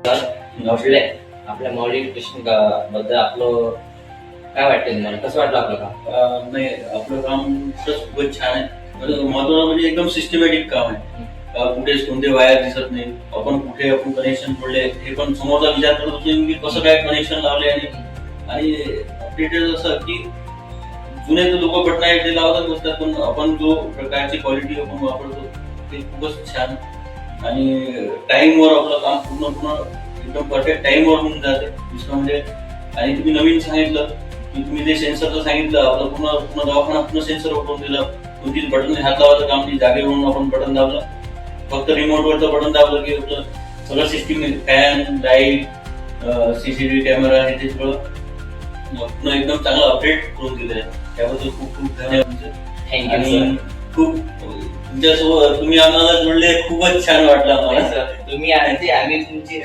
नमस्ते. आपल्या model education बद्दल आपलं काय वाटतं तुम्हाला, कसं वाटलं आपलं काम? नाही, आपलं काम खरंच खूपच छान आहे. महत्वाचं म्हणजे एकदम सिस्टमॅटिक काम आहे. कुठेच कोणते वायर दिसत नाही. आपण कुठे आपण कनेक्शन जोडले हे पण समोरचा विचार करत होतो की कसं काय कनेक्शन लावले. आणि अपडेटेड असं की जुने तर लोक बटन ते लावतच बसतात, पण आपण जो प्रकारची क्वालिटी आपण वापरतो ते खूपच छान. आणि टाइमवर आपलं काम पूर्ण एकदम परफेक्ट टाइमवर होऊन जाते. दुसरं म्हणजे आणि तुम्ही नवीन सांगितलं की तुम्ही जे सेन्सरचं सांगितलं, आपलं पूर्ण दवाखाना पूर्ण सेन्सर वापरून दिलं. कोणतीच बटन हात लावायचं काम नाही. जागेवरून आपण बटन दाबलं, फक्त रिमोटवरचं बटन दाबलं की आपलं सगळं system, fan, light, CCTV camera हे ते सगळं पूर्ण एकदम चांगलं अपडेट करून दिलं आहे. त्याबद्दल खूप खूप धन्यवाद. थँक्यू आणि खूप तुमच्यासोबत तुम्ही आम्हाला जोडले, खूपच छान वाटलं आम्हाला. तुम्ही आमची आम्ही तुमची